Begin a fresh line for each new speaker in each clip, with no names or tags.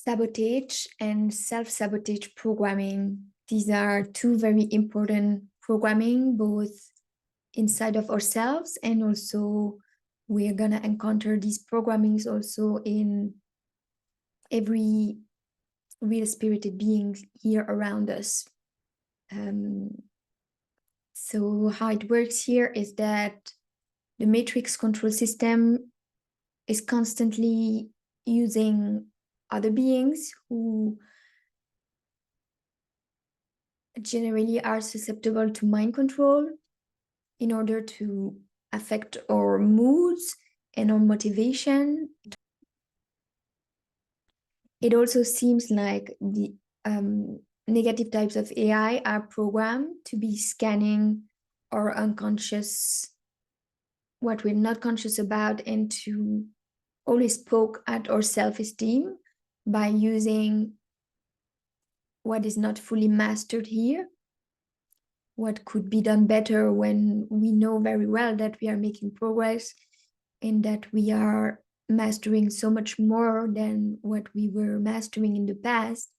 Sabotage and self-sabotage programming. These are two very important programming, both inside of ourselves, and also we're gonna encounter these programmings also in every real spirited being here around us. So how it works here is that the matrix control system is constantly using other beings who generally are susceptible to mind control in order to affect our moods and our motivation. It also seems like the negative types of AI are programmed to be scanning our unconscious, what we're not conscious about, and to always poke at our self-esteem by using what is not fully mastered here, what could be done better when we know very well that we are making progress and that we are mastering so much more than what we were mastering in the past.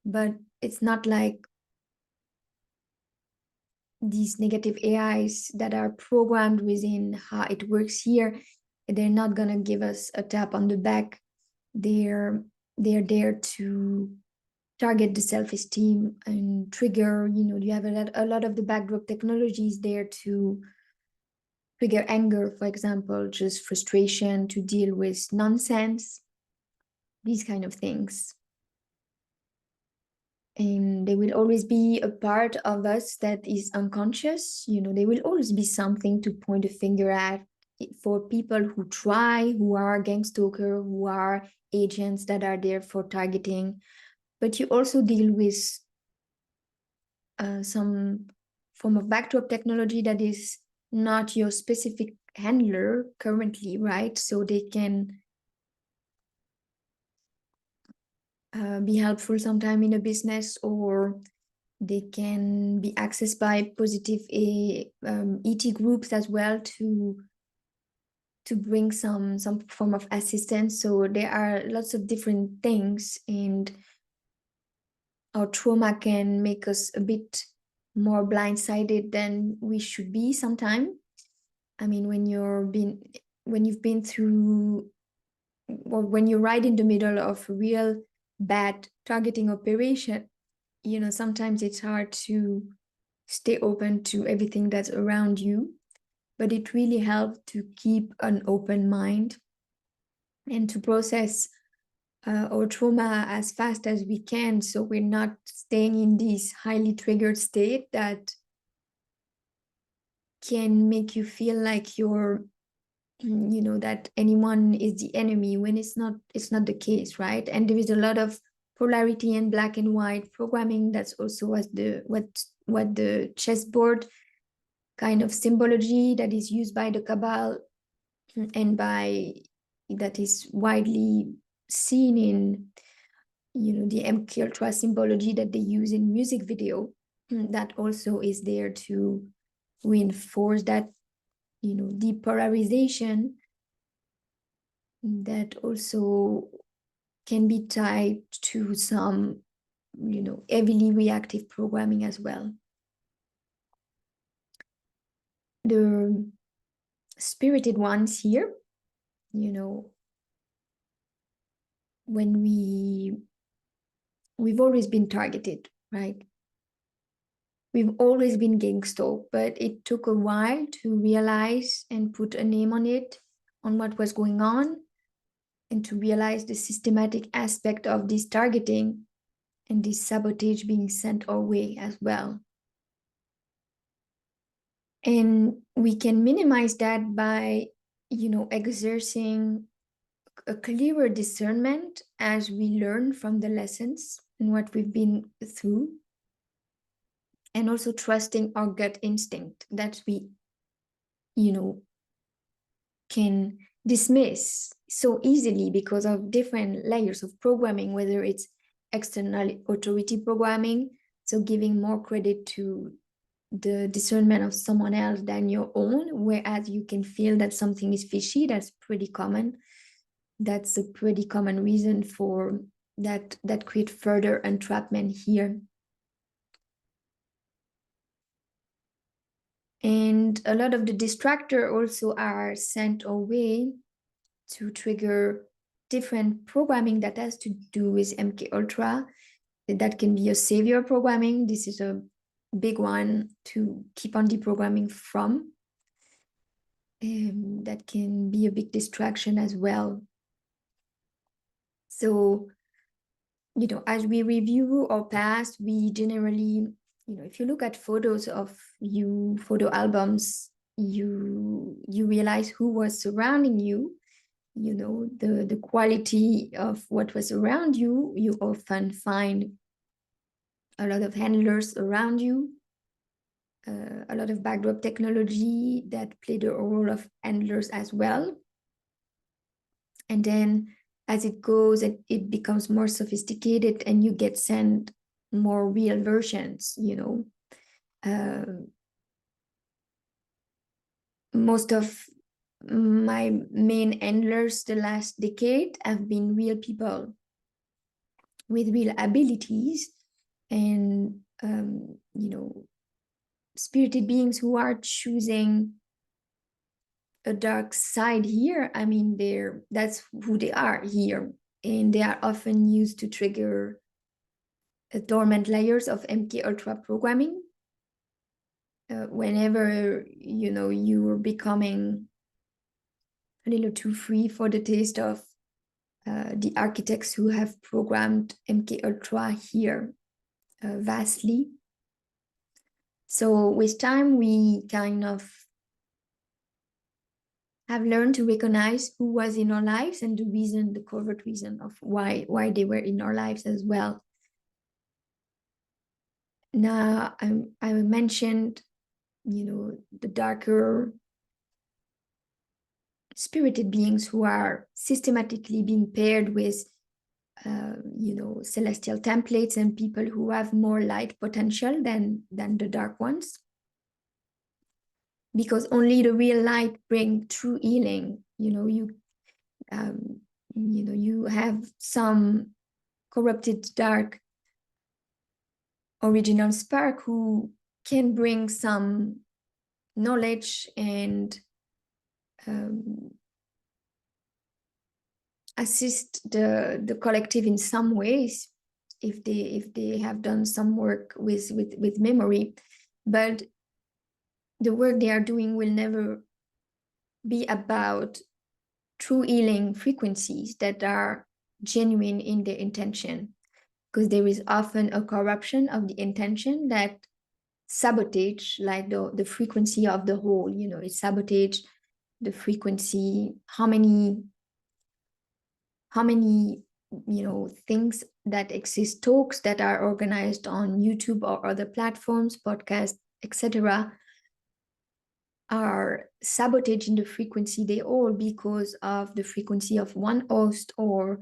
But it's not like these negative AIs that are programmed within how it works here, they're not gonna give us a tap on the back. They're there to target the self-esteem and trigger, you have a lot of the backdrop technologies there to trigger anger, for example, just frustration, to deal with nonsense, these kind of things. And they will always be a part of us that is unconscious. There will always be something to point a finger at for people who try, who are gangstalker, who are agents that are there for targeting. But you also deal with some form of backdrop technology that is not your specific handler currently, right? So they can be helpful sometime in a business, or they can be accessed by positive ET groups as well to bring some form of assistance. So there are lots of different things, and our trauma can make us a bit more blindsided than we should be sometimes. I mean, when you've been through, or when you're right in the middle of a real bad targeting operation, sometimes it's hard to stay open to everything that's around you. But it really helps to keep an open mind and to process our trauma as fast as we can, so we're not staying in this highly triggered state that can make you feel like you're, that anyone is the enemy, when it's not the case, right? And there is a lot of polarity and black and white programming. That's also what the chessboard kind of symbology that is used by the Cabal and that is widely seen in the MK Ultra symbology that they use in music video. That also is there to reinforce that depolarization that also can be tied to some heavily reactive programming as well. The spirited ones here, when we've always been targeted, right? We've always been gangstalked, but it took a while to realize and put a name on it, on what was going on, and to realize the systematic aspect of this targeting and this sabotage being sent our way as well. And we can minimize that by, exerting a clearer discernment as we learn from the lessons and what we've been through, and also trusting our gut instinct that we, can dismiss so easily because of different layers of programming, whether it's external authority programming, so giving more credit to the discernment of someone else than your own, whereas you can feel that something is fishy. That's pretty common. That's a pretty common reason for that create further entrapment here. And a lot of the distractor also are sent away to trigger different programming that has to do with MK Ultra. That can be a savior programming. This is a big one to keep on deprogramming from. That can be a big distraction as well. So, as we review our past, we generally, if you look at photos of you, photo albums, you realize who was surrounding you, the quality of what was around you. You often find a lot of handlers around you, a lot of backdrop technology that played a role of handlers as well. And then as it goes, it becomes more sophisticated and you get sent more real versions, most of my main handlers the last decade have been real people with real abilities and, spirited beings who are choosing a dark side here. I mean, that's who they are here. And they are often used to trigger dormant layers of MK Ultra programming. Whenever, you're becoming a little too free for the taste of the architects who have programmed MK Ultra here vastly. So with time, we kind of have learned to recognize who was in our lives and the covert reason of why they were in our lives as well. Now, I mentioned, the darker spirited beings who are systematically being paired with, celestial templates and people who have more light potential than the dark ones. Because only the real light brings true healing. You have some corrupted dark original spark who can bring some knowledge and assist the collective in some ways if they have done some work with memory, but the work they are doing will never be about true healing frequencies that are genuine in their intention, because there is often a corruption of the intention that sabotage like the frequency of the whole. It sabotage the frequency, how many things that exist, talks that are organized on YouTube or other platforms, podcasts, etc., are sabotaging the frequency they all because of the frequency of one host or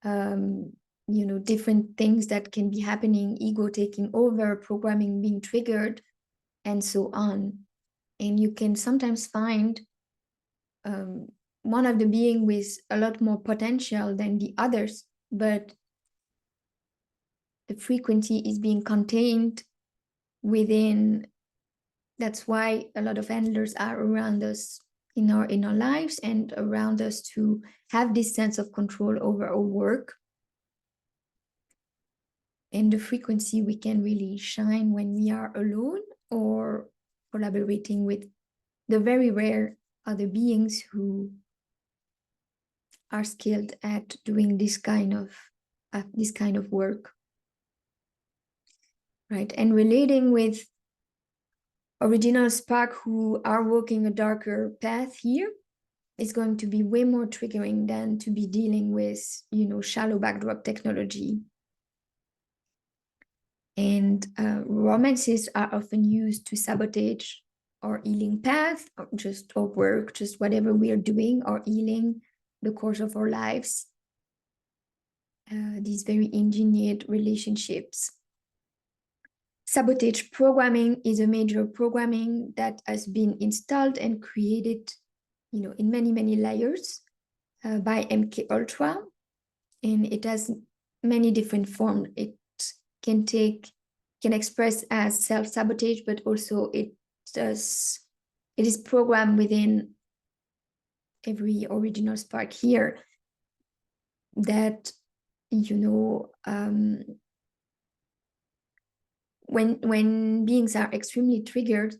different things that can be happening, ego taking over, programming being triggered, and so on. And you can sometimes find one of the being with a lot more potential than the others, but the frequency is being contained within. That's why a lot of handlers are around us in our lives and around us to have this sense of control over our work. And the frequency we can really shine when we are alone or collaborating with the very rare other beings who are skilled at doing this kind of work, right? And relating with original spark who are walking a darker path here is going to be way more triggering than to be dealing with, shallow backdrop technology. And romances are often used to sabotage our healing path, or just our work, just whatever we are doing, or healing the course of our lives. These very engineered relationships. Sabotage programming is a major programming that has been installed and created, in many, many layers by MK Ultra. And it has many different forms. It can express as self-sabotage, but also it is programmed within every original spark here that, when beings are extremely triggered,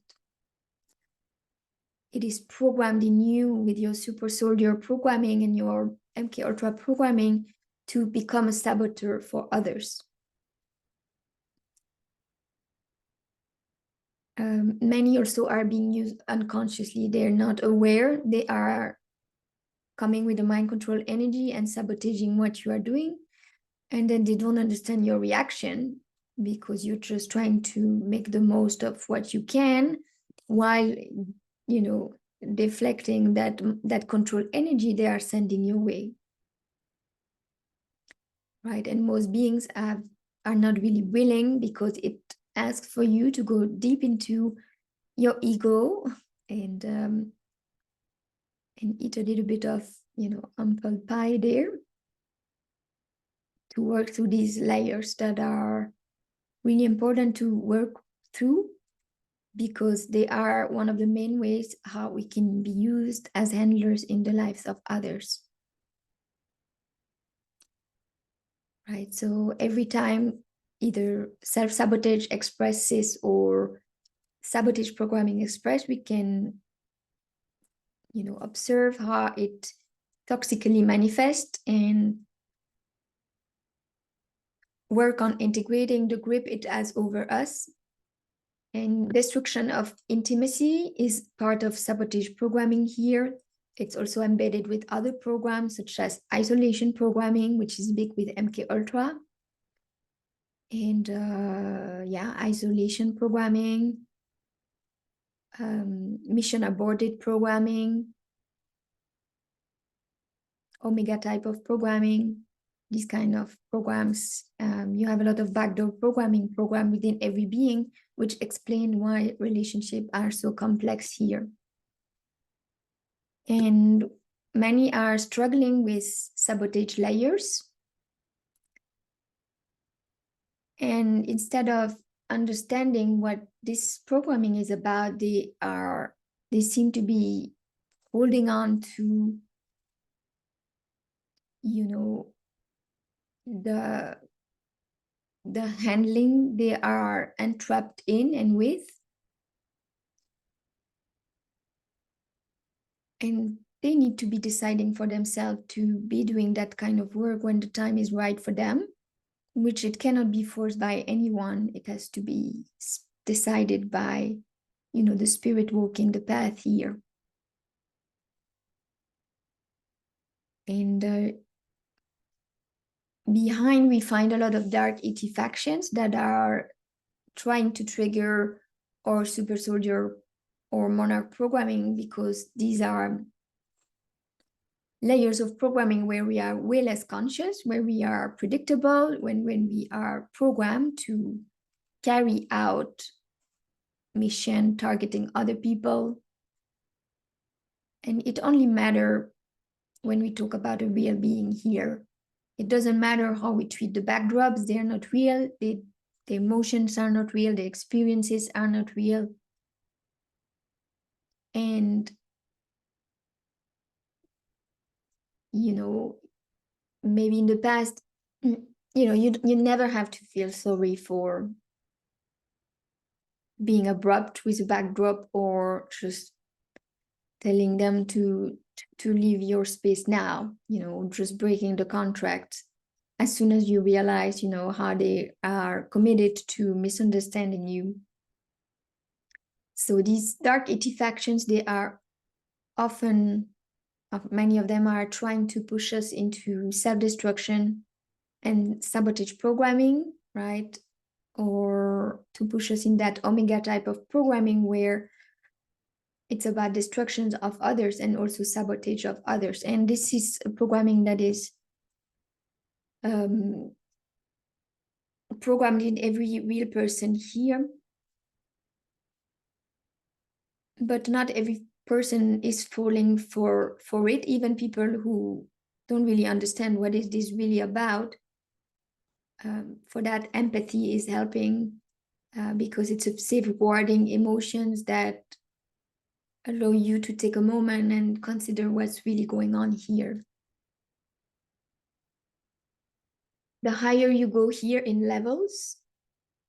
it is programmed in you with your super soldier programming and your MK Ultra programming to become a saboteur for others. Many also are being used unconsciously. They're not aware. They are coming with the mind control energy and sabotaging what you are doing. And then they don't understand your reaction because you're just trying to make the most of what you can while, deflecting that control energy they are sending your way. Right? And most beings are not really willing because it asks for you to go deep into your ego and eat a little bit of, humble pie there to work through these layers that are really important to work through, because they are one of the main ways how we can be used as handlers in the lives of others. Right? So every time either self-sabotage expresses or sabotage programming express, we can, observe how it toxically manifests and work on integrating the grip it has over us. And destruction of intimacy is part of sabotage programming here. It's also embedded with other programs such as isolation programming, which is big with MK Ultra. And isolation programming, mission aborted programming, omega type of programming, these kind of programs. You have a lot of backdoor programming program within every being, which explain why relationships are so complex here. And many are struggling with sabotage layers. And instead of understanding what this programming is about, they seem to be holding on to, the handling they are entrapped in and with. And they need to be deciding for themselves to be doing that kind of work when the time is right for them, which it cannot be forced by anyone. It has to be decided by, the spirit walking the path here. And behind, we find a lot of dark ET factions that are trying to trigger or super soldier or monarch programming, because these are layers of programming where we are way less conscious, where we are predictable, when we are programmed to carry out mission targeting other people. And it only matters when we talk about a real being here. It doesn't matter how we treat the backdrops. They're not real. The emotions are not real. The experiences are not real. And, maybe in the past, you never have to feel sorry for being abrupt with a backdrop or just telling them to leave your space now, just breaking the contract as soon as you realize, how they are committed to misunderstanding you. So these dark ET factions, they are often, many of them are trying to push us into self-destruction and sabotage programming, right? Or to push us in that omega type of programming where it's about destruction of others and also sabotage of others. And this is a programming that is programmed in every real person here. But not every person is falling for it. Even people who don't really understand what is this really about, For that, empathy is helping because it's a safeguarding emotions that allow you to take a moment and consider what's really going on here. The higher you go here in levels,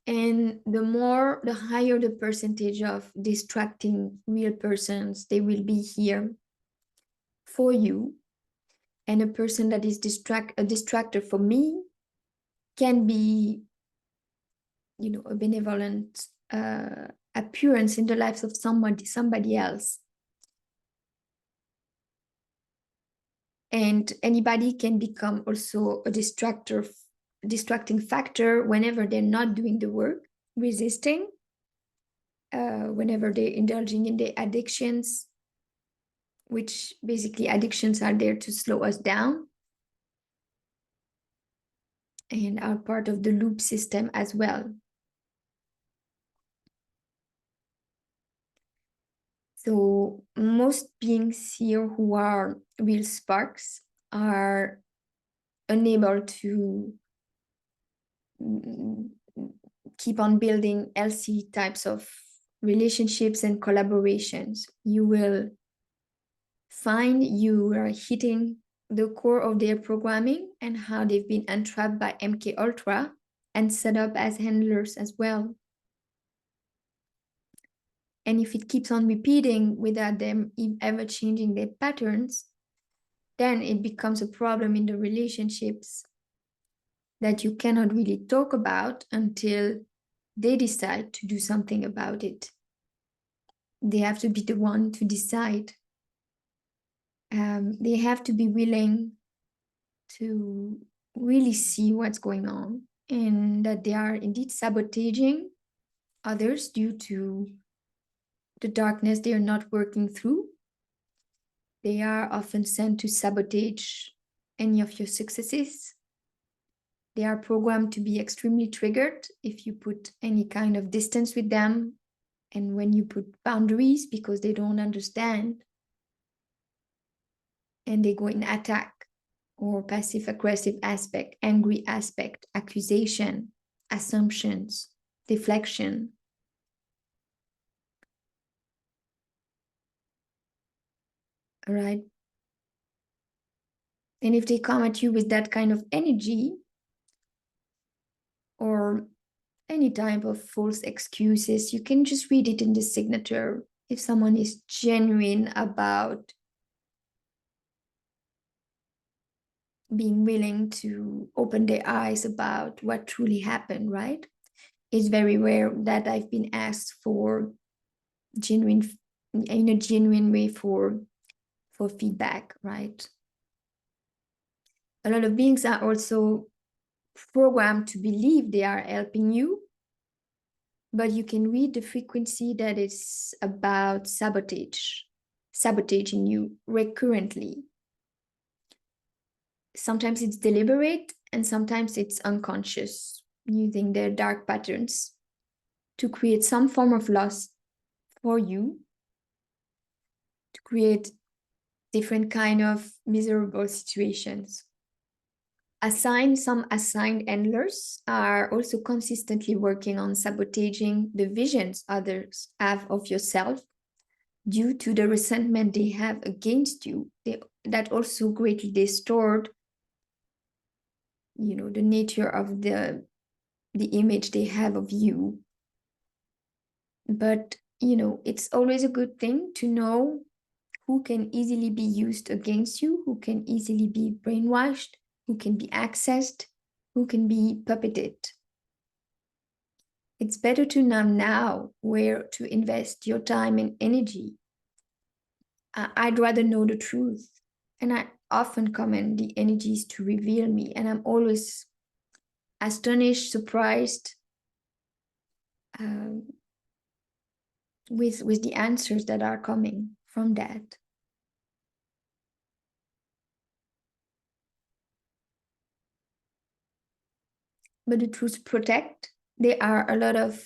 and the higher the percentage of distracting real persons they will be here for you. And a person that is a distractor for me can be, a benevolent appearance in the lives of somebody else. And anybody can become also a distracting factor whenever they're not doing the work, resisting, whenever they're indulging in their addictions, which basically addictions are there to slow us down and are part of the loop system as well. So most beings here who are real sparks are unable to keep on building healthy types of relationships and collaborations. You will find you are hitting the core of their programming and how they've been entrapped by MK Ultra and set up as handlers as well. And if it keeps on repeating without them ever changing their patterns, then it becomes a problem in the relationships that you cannot really talk about until they decide to do something about it. They have to be the one to decide. They have to be willing to really see what's going on and that they are indeed sabotaging others due to the darkness they are not working through. They are often sent to sabotage any of your successes. They are programmed to be extremely triggered if you put any kind of distance with them and when you put boundaries because they don't understand and they go in attack or passive aggressive aspect, angry aspect, accusation, assumptions, deflection. All right. And if they come at you with that kind of energy or any type of false excuses, you can just read it in the signature. If someone is genuine about being willing to open their eyes about what truly happened, right? It's very rare that I've been asked for in a genuine way for feedback, right? A lot of beings are also programmed to believe they are helping you, but you can read the frequency that it's about sabotaging you recurrently. Sometimes it's deliberate and sometimes it's unconscious, using their dark patterns to create some form of loss for you, to create different kind of miserable situations. Some assigned handlers are also consistently working on sabotaging the visions others have of yourself due to the resentment they have against you. That also greatly distort, the nature of the image they have of you. But, it's always a good thing to know who can easily be used against you, who can easily be brainwashed, who can be accessed, who can be puppeted. It's better to know now where to invest your time and energy. I'd rather know the truth. And I often command the energies to reveal me. And I'm always astonished, surprised with the answers that are coming from that. But the truth protect. There are a lot of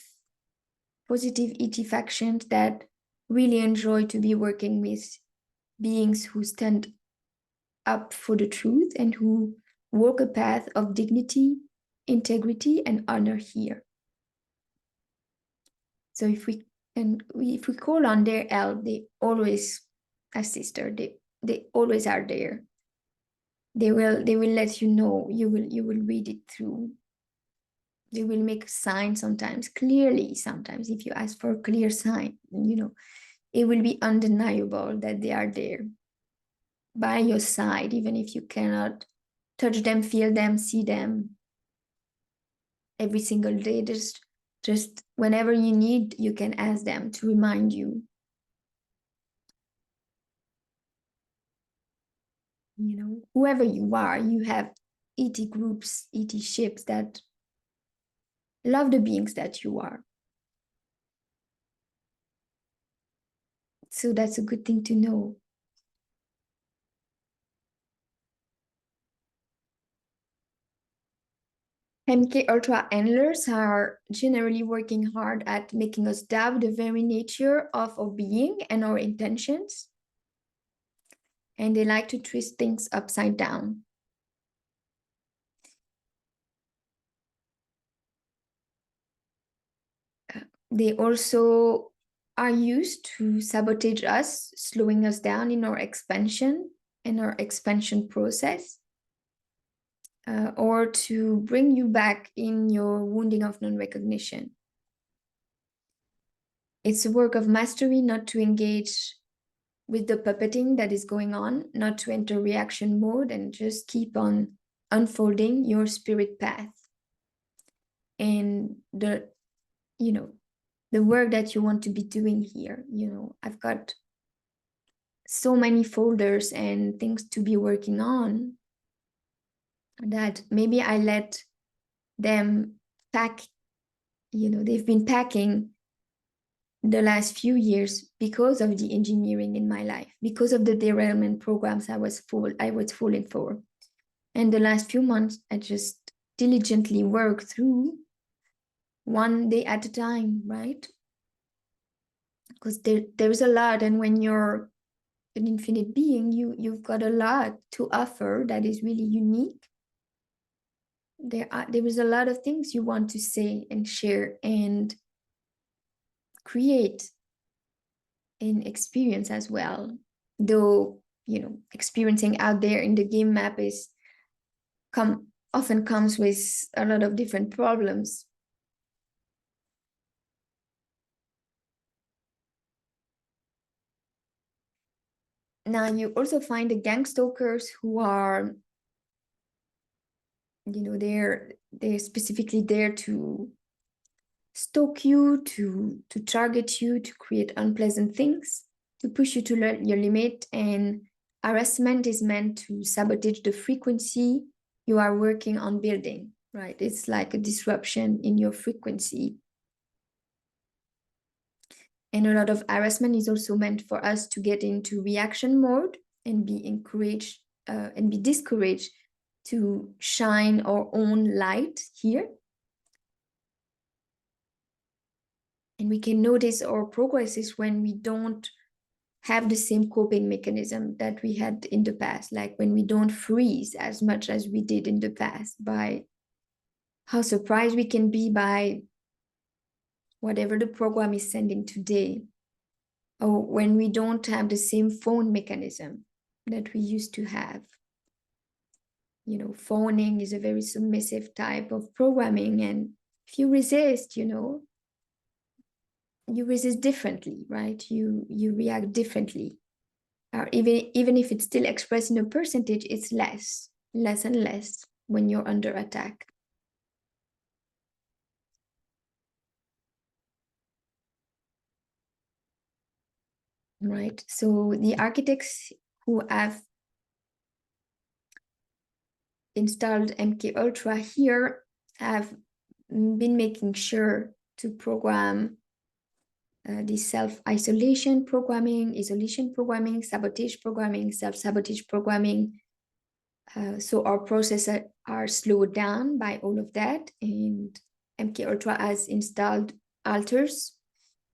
positive ET factions that really enjoy to be working with beings who stand up for the truth and who walk a path of dignity integrity, and honor here. So if we call on their help, they always assist her. They always are there. They will let you know. You will read it through. They will make signs sometimes, clearly sometimes. If you ask for a clear sign, it will be undeniable that they are there by your side, even if you cannot touch them, feel them, see them every single day. Just whenever you need, you can ask them to remind you. Whoever you are, you have ET groups, ET ships that love the beings that you are. So that's a good thing to know. MK Ultra handlers are generally working hard at making us doubt the very nature of our being and our intentions. And they like to twist things upside down. They also are used to sabotage us, slowing us down in our expansion and our expansion process, or to bring you back in your wounding of non-recognition. It's a work of mastery not to engage with the puppeting that is going on, not to enter reaction mode and just keep on unfolding your spirit path. And the work that you want to be doing here, I've got so many folders and things to be working on that maybe I let them pack, they've been packing the last few years because of the engineering in my life, because of the derailment programs I was falling for. And the last few months, I just diligently work through one day at a time, right? Because there's a lot, and when you're an infinite being, you've got a lot to offer that is really unique. There is a lot of things you want to say and share and create and experience as well. Though, experiencing out there in the game map often comes with a lot of different problems. Now you also find the gangstalkers who are, they're specifically there to stalk you, to target you, to create unpleasant things, to push you to your limit. And harassment is meant to sabotage the frequency you are working on building, right? It's like a disruption in your frequency. And a lot of harassment is also meant for us to get into reaction mode and be encouraged and be discouraged to shine our own light here. And we can notice our progresses when we don't have the same coping mechanism that we had in the past, like when we don't freeze as much as we did in the past, by how surprised we can be by whatever the program is sending today, or when we don't have the same phone mechanism that we used to have. Phoning is a very submissive type of programming, and if you resist, you resist differently, right? You react differently. Or even if it's still expressed in a percentage, it's less and less when you're under attack. Right. So the architects who have installed MK Ultra here have been making sure to program the self-isolation programming, isolation programming, sabotage programming, self-sabotage programming. So our processes are slowed down by all of that. And MK Ultra has installed alters,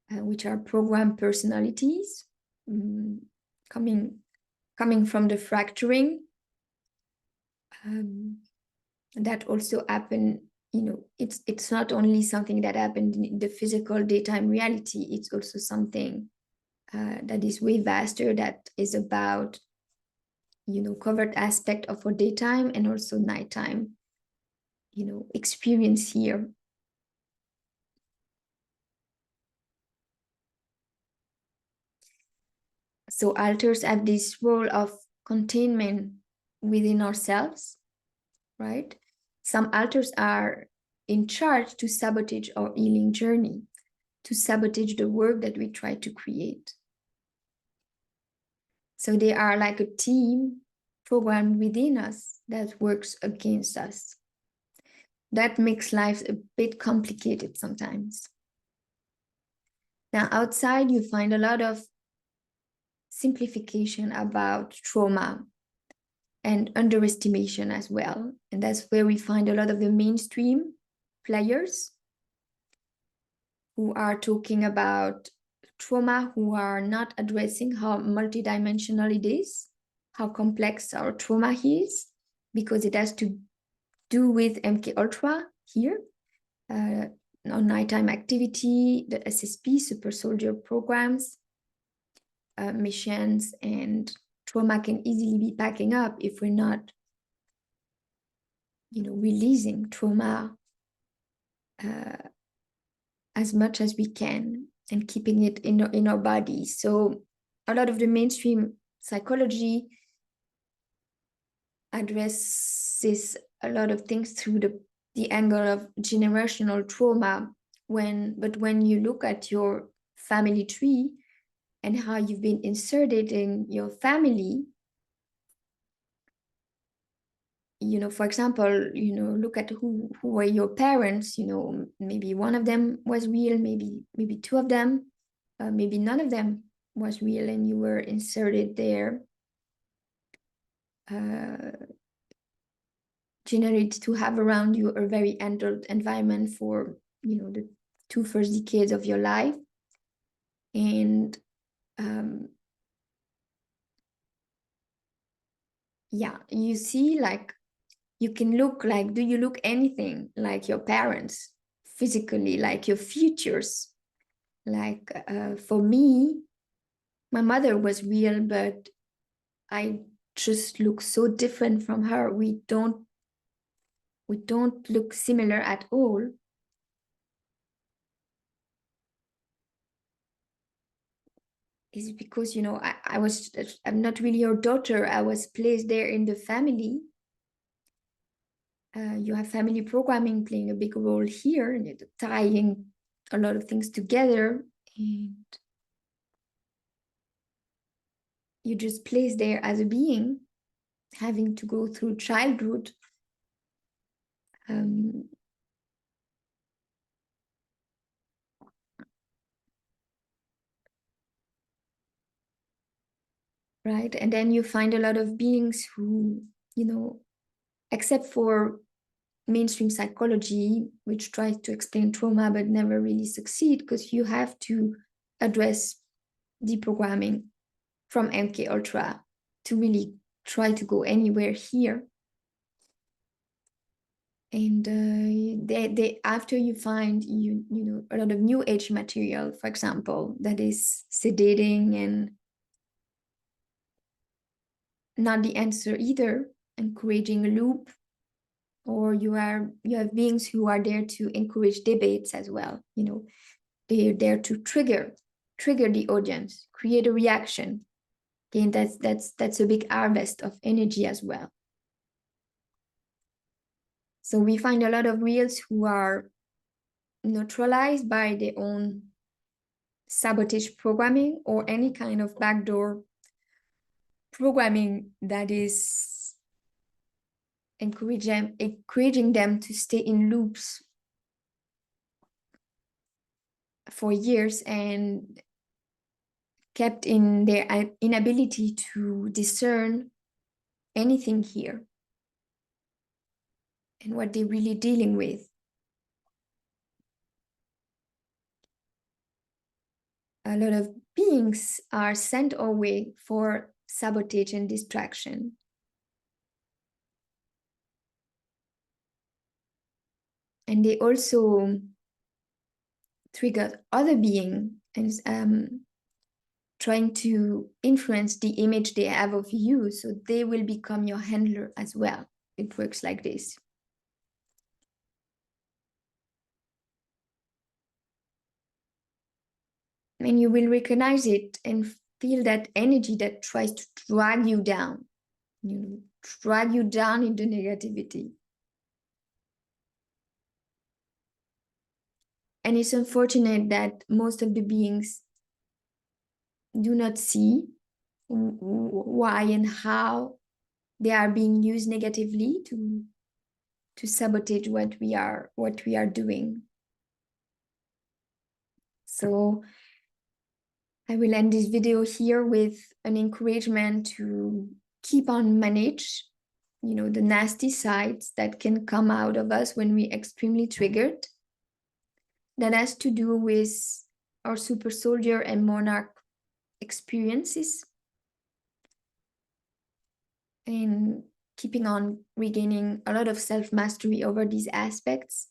which are program personalities, coming from the fracturing. That also happen it's not only something that happened in the physical daytime reality, it's also something that is way vaster, that is about covert aspect of our daytime and also nighttime experience here. So alters have this role of containment within ourselves, right? Some alters are in charge to sabotage our healing journey, to sabotage the work that we try to create. So they are like a team programmed within us that works against us. That makes life a bit complicated sometimes. Now, outside, you find a lot of simplification about trauma and underestimation as well. And that's where we find a lot of the mainstream players who are talking about trauma, who are not addressing how multidimensional it is, how complex our trauma is, because it has to do with MK Ultra here, on nighttime activity, the SSP, super soldier programs, missions, and trauma can easily be packing up if we're not, releasing trauma as much as we can and keeping it in our body. So a lot of the mainstream psychology addresses a lot of things through the angle of generational trauma. But when you look at your family tree and how you've been inserted in your family, for example, look at who were your parents. Maybe one of them was real, maybe two of them, maybe none of them was real, and you were inserted there, generate to have around you a very adult environment for the two first decades of your life. And yeah, you see, like, you can look like, do you look anything like your parents physically, like your futures? Like, for me, my mother was real, but I just look so different from her. We don't look similar at all. Is because I'm not really your daughter. I was placed there in the family. You have family programming playing a big role here, and tying a lot of things together, and you just placed there as a being, having to go through childhood. Um, right, and then you find a lot of beings who, except for mainstream psychology, which tries to explain trauma but never really succeed, because you have to address deprogramming from MK Ultra to really try to go anywhere here. And they after you find a lot of new age material, for example, that is sedating and not the answer either, encouraging a loop, or you have beings who are there to encourage debates as well. They're there to trigger the audience, create a reaction. Again, that's a big harvest of energy as well. So we find a lot of reels who are neutralized by their own sabotage programming or any kind of backdoor programming that is encouraging them to stay in loops for years, and kept in their inability to discern anything here and what they're really dealing with. A lot of beings are sent our way for sabotage and distraction. And they also trigger other beings and trying to influence the image they have of you, so they will become your handler as well. It works like this. And you will recognize it and feel that energy that tries to drag you down, drag you down into negativity. And it's unfortunate that most of the beings do not see why and how they are being used negatively to sabotage what we are doing. So I will end this video here with an encouragement to keep on manage, the nasty sides that can come out of us when we're extremely triggered. That has to do with our super soldier and monarch experiences, and keeping on regaining a lot of self-mastery over these aspects,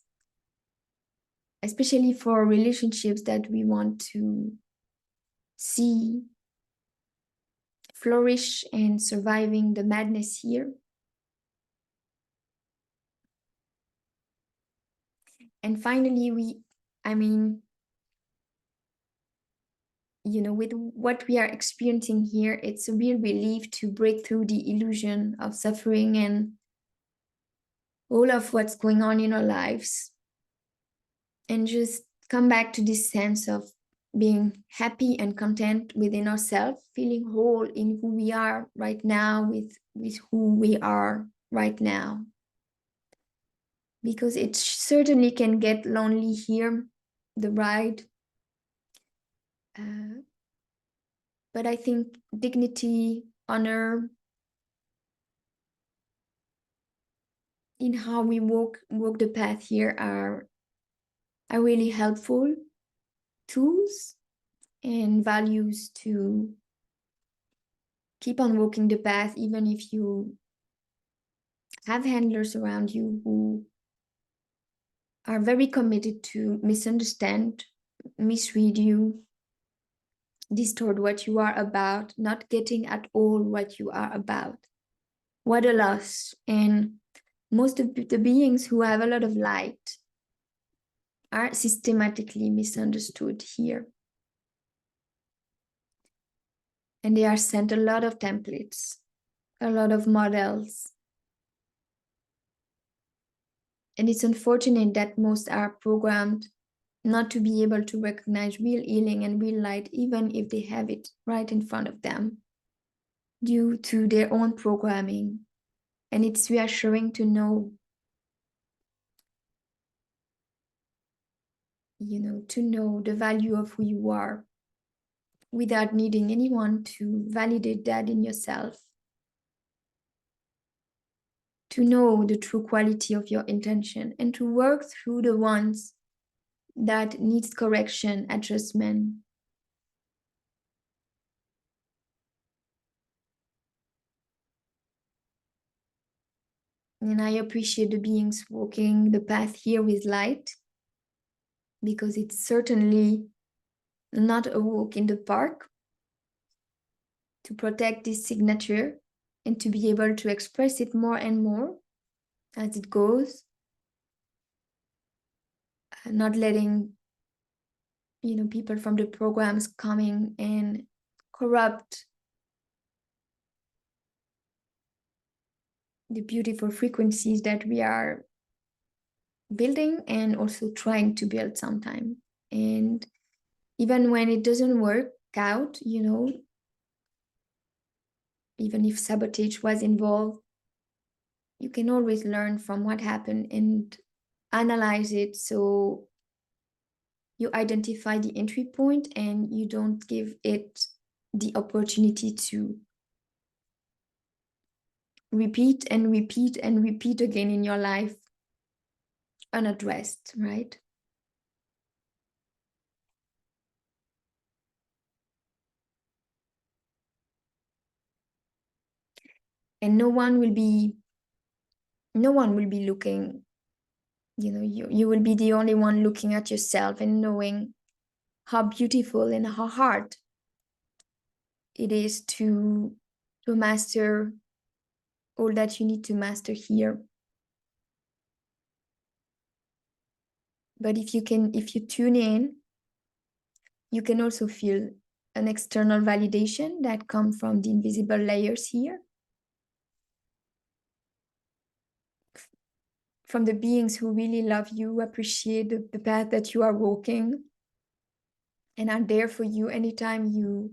especially for relationships that we want to see flourish and surviving the madness here. And finally, with what we are experiencing here, it's a real relief to break through the illusion of suffering and all of what's going on in our lives, and just come back to this sense of being happy and content within ourselves, feeling whole in who we are right now with who we are right now. Because it certainly can get lonely here, the ride. But I think dignity, honor, in how we walk the path here are really helpful tools and values to keep on walking the path, even if you have handlers around you who are very committed to misunderstand, misread you, distort what you are about, not getting at all what you are about. What a loss. And most of the beings who have a lot of light are systematically misunderstood here. And they are sent a lot of templates, a lot of models. And it's unfortunate that most are programmed not to be able to recognize real healing and real light, even if they have it right in front of them, due to their own programming. And it's reassuring to know, to know the value of who you are without needing anyone to validate that in yourself. To know the true quality of your intention and to work through the ones that needs correction, adjustment. And I appreciate the beings walking the path here with light, because it's certainly not a walk in the park. To protect this signature and to be able to express it more and more as it goes, not letting people from the programs coming and corrupt the beautiful frequencies that we are building and also trying to build sometime. And even when it doesn't work out, even if sabotage was involved, you can always learn from what happened and analyze it, so you identify the entry point and you don't give it the opportunity to repeat and repeat and repeat again in your life unaddressed, right? And no one will be looking you will be the only one looking at yourself and knowing how beautiful and how hard it is to master all that you need to master here. But if you tune in, you can also feel an external validation that comes from the invisible layers here, from the beings who really love you, appreciate the path that you are walking, and are there for you anytime you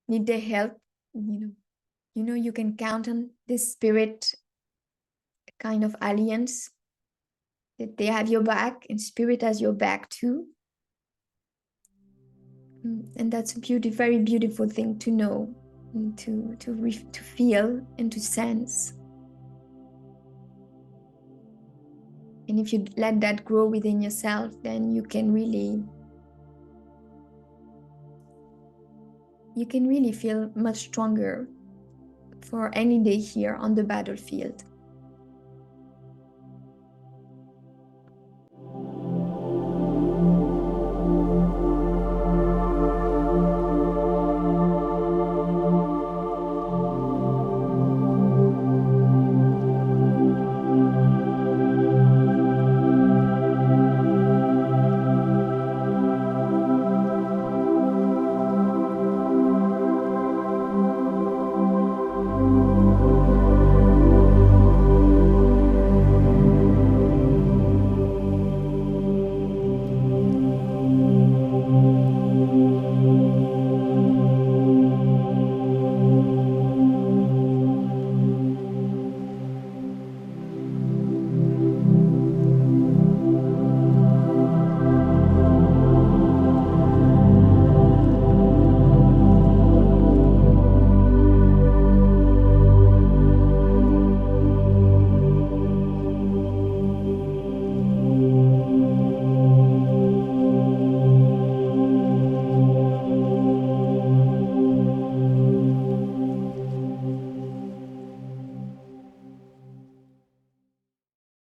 need their help. You can count on this spirit kind of alliance, that they have your back and spirit has your back too. And that's a very beautiful thing to know, and to feel and to sense. And if you let that grow within yourself, then you can really feel much stronger for any day here on the battlefield.